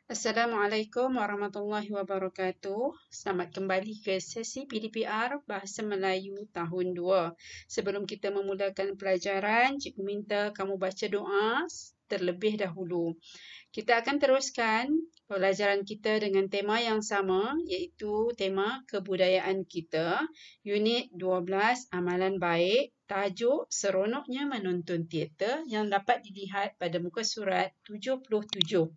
Assalamualaikum warahmatullahi wabarakatuh. Selamat kembali ke sesi PDPR Bahasa Melayu tahun 2. Sebelum kita memulakan pelajaran, cikgu minta kamu baca doa terlebih dahulu. Kita akan teruskan pelajaran kita dengan tema yang sama, iaitu tema kebudayaan kita, unit 12 amalan baik, tajuk seronoknya menonton teater yang dapat dilihat pada muka surat 77.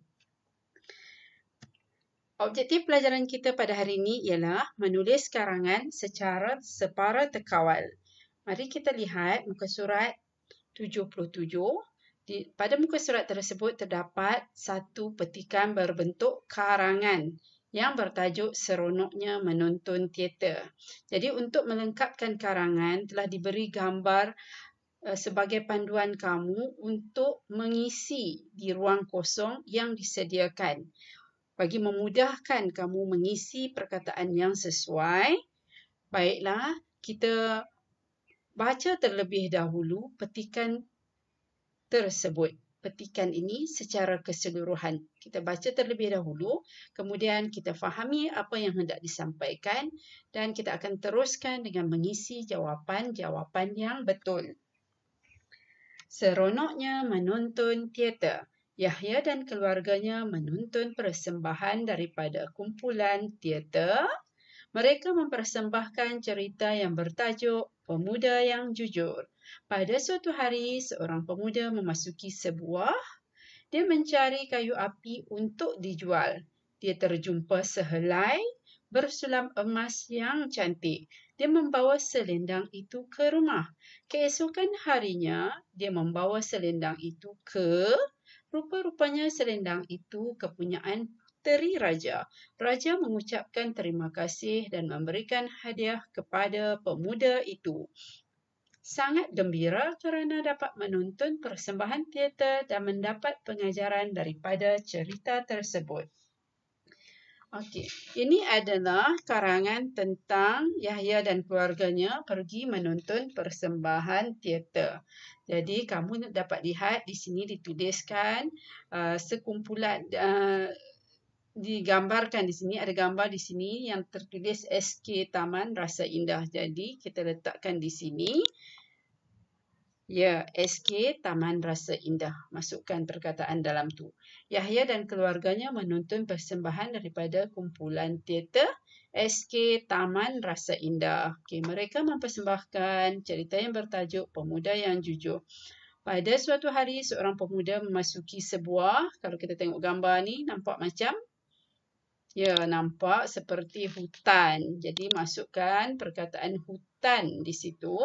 Objektif pelajaran kita pada hari ini ialah menulis karangan secara separa terkawal. Mari kita lihat muka surat 77. Pada muka surat tersebut terdapat satu petikan berbentuk karangan yang bertajuk seronoknya menonton teater. Jadi untuk melengkapkan karangan telah diberi gambar sebagai panduan kamu untuk mengisi di ruang kosong yang disediakan. Bagi memudahkan kamu mengisi perkataan yang sesuai, baiklah kita baca terlebih dahulu petikan tersebut. Petikan ini secara keseluruhan. Kita baca terlebih dahulu, kemudian kita fahami apa yang hendak disampaikan dan kita akan teruskan dengan mengisi jawapan-jawapan yang betul. Seronoknya menonton teater. Yahya dan keluarganya menonton persembahan daripada kumpulan teater. Mereka mempersembahkan cerita yang bertajuk Pemuda yang Jujur. Pada suatu hari, seorang pemuda memasuki sebuah. Dia mencari kayu api untuk dijual. Dia terjumpa sehelai bersulam emas yang cantik. Dia membawa selendang itu ke rumah. Keesokan harinya, dia membawa selendang itu rupa-rupanya selendang itu kepunyaan Puteri Raja. Raja mengucapkan terima kasih dan memberikan hadiah kepada pemuda itu. Sangat gembira kerana dapat menonton persembahan teater dan mendapat pengajaran daripada cerita tersebut. Okey, ini adalah karangan tentang Yahya dan keluarganya pergi menonton persembahan teater. Jadi kamu dapat lihat di sini dituliskan sekumpulan digambarkan di sini, ada gambar di sini yang tertulis SK Taman Rasa Indah. Jadi kita letakkan di sini. Ya, SK Taman Rasa Indah. Masukkan perkataan dalam tu. Yahya dan keluarganya menonton persembahan daripada kumpulan teater SK Taman Rasa Indah. Okay, mereka mempersembahkan cerita yang bertajuk Pemuda yang Jujur. Pada suatu hari, seorang pemuda memasuki sebuah, kalau kita tengok gambar ni, nampak macam? Ya, nampak seperti hutan. Jadi, masukkan perkataan hutan di situ.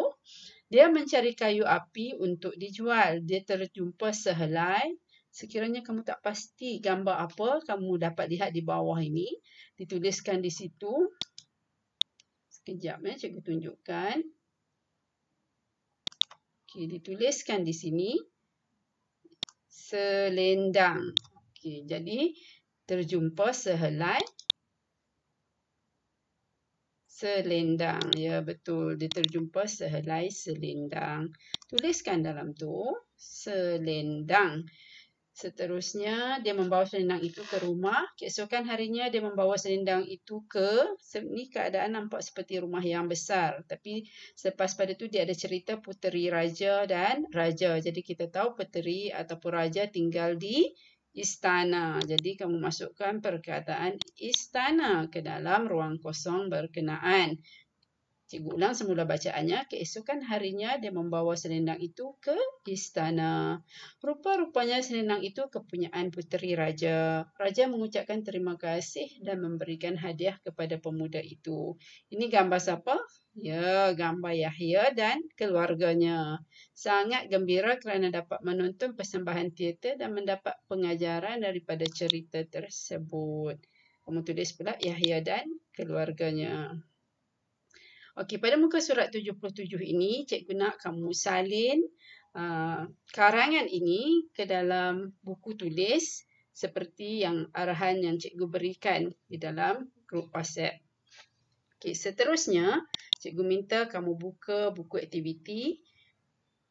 Dia mencari kayu api untuk dijual. Dia terjumpa sehelai. Sekiranya kamu tak pasti gambar apa, kamu dapat lihat di bawah ini. Dituliskan di situ. Sekejap, cikgu tunjukkan. Okey, dituliskan di sini. Selendang. Okey, jadi terjumpa sehelai selendang. Ya, betul. Dia terjumpa sehelai selendang. Tuliskan dalam tu, selendang. Seterusnya, dia membawa selendang itu ke rumah. Keesokan harinya, dia membawa selendang itu ini keadaan nampak seperti rumah yang besar. Tapi selepas pada tu, dia ada cerita Puteri Raja dan Raja. Jadi kita tahu Puteri ataupun Raja tinggal di istana. Jadi kamu masukkan perkataan istana ke dalam ruang kosong berkenaan. Cikgu ulang semula bacaannya. Keesokan harinya dia membawa selendang itu ke istana. Rupa-rupanya selendang itu kepunyaan Puteri Raja. Raja mengucapkan terima kasih dan memberikan hadiah kepada pemuda itu. Ini gambar siapa? Ya, gambar Yahya dan keluarganya. Sangat gembira kerana dapat menonton persembahan teater dan mendapat pengajaran daripada cerita tersebut. Kamu tulis pula Yahya dan keluarganya. Okey, pada muka surat 77 ini, cikgu nak kamu salin karangan ini ke dalam buku tulis seperti yang arahan yang cikgu berikan di dalam grup WhatsApp. Okey, seterusnya, cikgu minta kamu buka buku aktiviti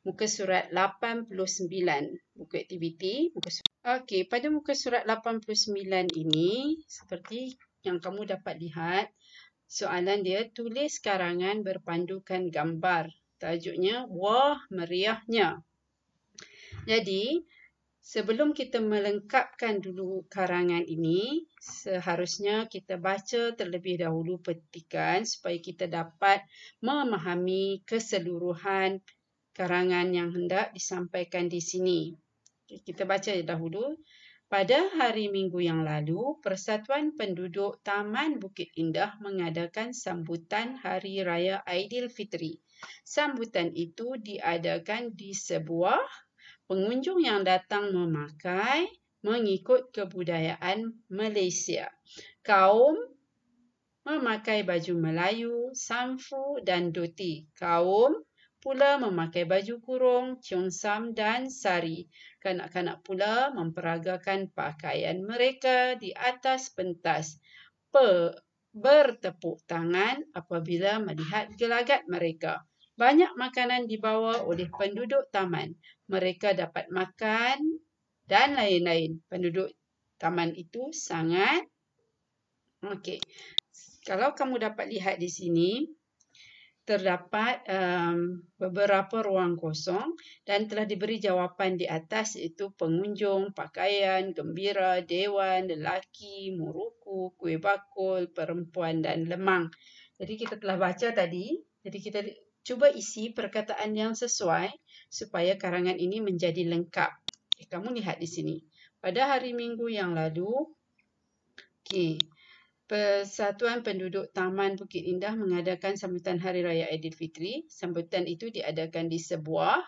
muka surat 89. Buku aktiviti. Okey, pada muka surat 89 ini, seperti yang kamu dapat lihat, soalan dia tulis karangan berpandukan gambar. Tajuknya, Wah Meriahnya. Jadi, sebelum kita melengkapkan dulu karangan ini, seharusnya kita baca terlebih dahulu petikan supaya kita dapat memahami keseluruhan karangan yang hendak disampaikan di sini. Kita baca dahulu. Pada hari Minggu yang lalu, Persatuan Penduduk Taman Bukit Indah mengadakan sambutan Hari Raya Aidilfitri. Sambutan itu diadakan di sebuah pengunjung yang datang mengikut kebudayaan Malaysia. Kaum memakai baju Melayu, samfu dan doti. Kaum pula memakai baju kurung, cheongsam dan sari. Kanak-kanak pula memperagakan pakaian mereka di atas pentas. Bertepuk tangan apabila melihat gelagat mereka. Banyak makanan dibawa oleh penduduk taman. Mereka dapat makan dan lain-lain. Penduduk taman itu sangat... Okey. Kalau kamu dapat lihat di sini, terdapat beberapa ruang kosong dan telah diberi jawapan di atas, iaitu pengunjung, pakaian, gembira, dewan, lelaki, muruku, kuih bakul, perempuan dan lemang. Jadi kita telah baca tadi. Jadi kita cuba isi perkataan yang sesuai supaya karangan ini menjadi lengkap. Kamu lihat di sini. Pada hari Minggu yang lalu, Persatuan Penduduk Taman Bukit Indah mengadakan sambutan Hari Raya Aidilfitri. Sambutan itu diadakan di sebuah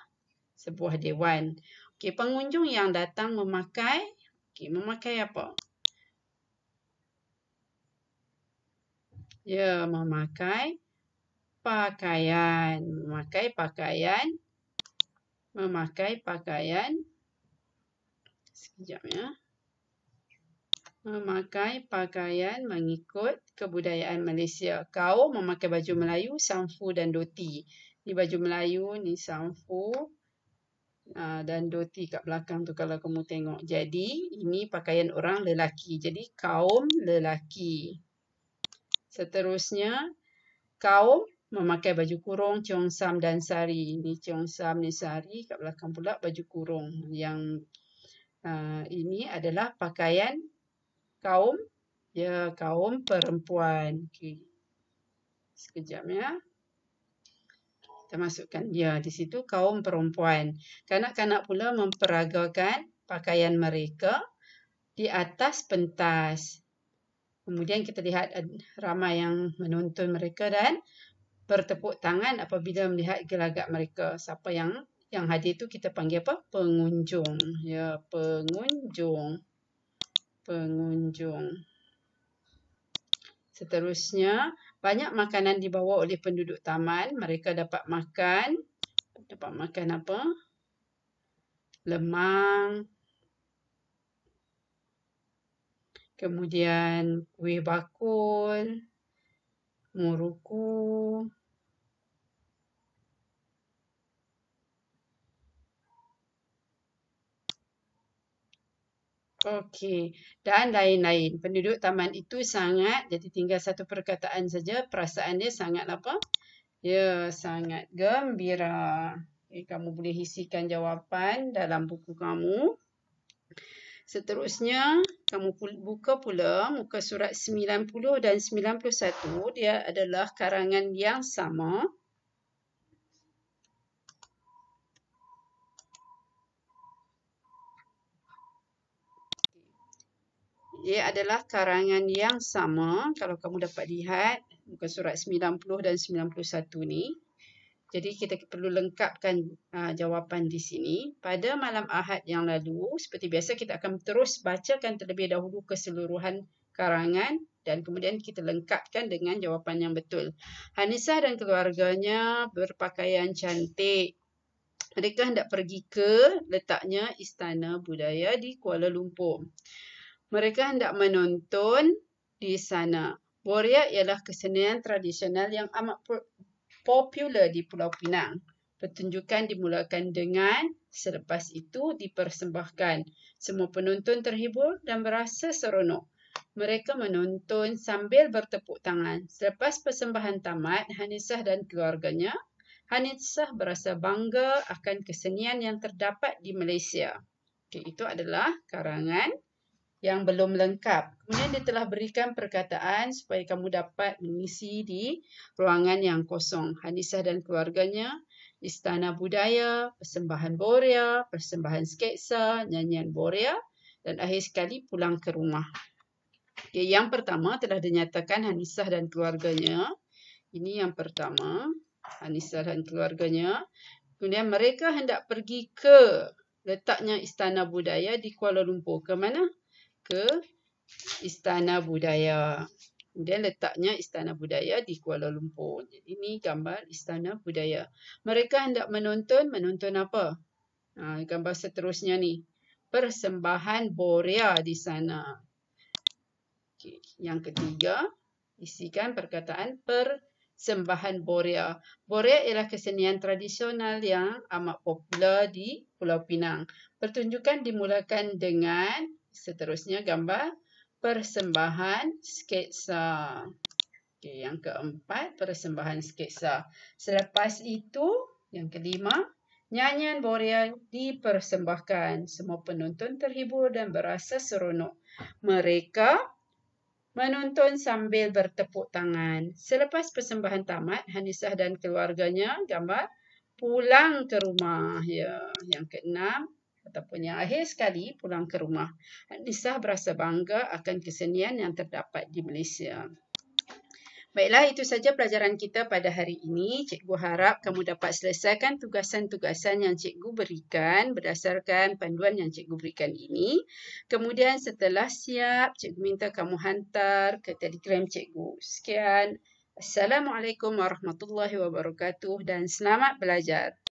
dewan. Pengunjung yang datang memakai apa? Ya, memakai pakaian. Sekejap ya. Memakai pakaian mengikut kebudayaan Malaysia. Kaum memakai baju Melayu, samfu dan doti. Ni baju Melayu, ni samfu dan doti kat belakang tu kalau kamu tengok. Jadi, ini pakaian orang lelaki. Jadi, kaum lelaki. Seterusnya, kaum memakai baju kurung, cheongsam dan sari. Ni cheongsam, ni sari. Kat belakang pula baju kurung. Yang ini adalah pakaian kaum perempuan. Sekejap ya. Kita masukkan di situ kaum perempuan. Kanak-kanak pula memperagakan pakaian mereka di atas pentas. Kemudian kita lihat ramai yang menonton mereka dan bertepuk tangan apabila melihat gelagat mereka. Siapa yang hadir tu kita panggil apa? Pengunjung. Ya, pengunjung. Seterusnya, banyak makanan dibawa oleh penduduk taman. Mereka dapat makan apa? Lemang. Kemudian kuih bakul, muruku. Dan lain-lain. Penduduk taman itu jadi tinggal satu perkataan saja, perasaan dia sangat apa? Ya, sangat gembira. Kamu boleh isikan jawapan dalam buku kamu. Seterusnya, kamu buka pula muka surat 90 dan 91. Dia adalah karangan yang sama. Dia adalah karangan yang sama. Kalau kamu dapat lihat muka surat 90 dan 91 ni. Jadi kita perlu lengkapkan jawapan di sini. Pada malam Ahad yang lalu, seperti biasa kita akan terus bacakan terlebih dahulu keseluruhan karangan dan kemudian kita lengkapkan dengan jawapan yang betul. Hanisa dan keluarganya berpakaian cantik. Mereka hendak pergi ke letaknya Istana Budaya di Kuala Lumpur. Mereka hendak menonton di sana. Boriak ialah kesenian tradisional yang amat popular di Pulau Pinang. Pertunjukan dimulakan dengan, selepas itu dipersembahkan. Semua penonton terhibur dan berasa seronok. Mereka menonton sambil bertepuk tangan. Selepas persembahan tamat, Hanisah dan keluarganya, Hanisah berasa bangga akan kesenian yang terdapat di Malaysia. Itu adalah karangan yang belum lengkap. Kemudian dia telah berikan perkataan supaya kamu dapat mengisi di ruangan yang kosong. Hanisah dan keluarganya, Istana Budaya, Persembahan Borea, Persembahan Sketsa, Nyanyian Borea, dan akhir sekali pulang ke rumah. Yang pertama telah dinyatakan Hanisah dan keluarganya. Ini yang pertama, Hanisah dan keluarganya. Kemudian mereka hendak pergi ke letaknya Istana Budaya di Kuala Lumpur. Ke mana? Ke Istana Budaya. Kemudian letaknya Istana Budaya di Kuala Lumpur. Jadi ini gambar Istana Budaya. Mereka hendak menonton apa? Gambar seterusnya ni. Persembahan Borea di sana. Yang ketiga, isikan perkataan persembahan Borea. Borea ialah kesenian tradisional yang amat popular di Pulau Pinang. Pertunjukan dimulakan dengan, seterusnya gambar, persembahan sketsa. Yang keempat, persembahan sketsa. Selepas itu, yang kelima, nyanyian Borea dipersembahkan. Semua penonton terhibur dan berasa seronok. Mereka menonton sambil bertepuk tangan. Selepas persembahan tamat, Hanisah dan keluarganya, gambar, pulang ke rumah. Yang keenam, ataupun yang akhir sekali, pulang ke rumah. Hanisah berasa bangga akan kesenian yang terdapat di Malaysia. Baiklah, itu saja pelajaran kita pada hari ini. Cikgu harap kamu dapat selesaikan tugasan-tugasan yang cikgu berikan berdasarkan panduan yang cikgu berikan ini. Kemudian setelah siap, cikgu minta kamu hantar ke Telegram cikgu. Sekian. Assalamualaikum warahmatullahi wabarakatuh dan selamat belajar.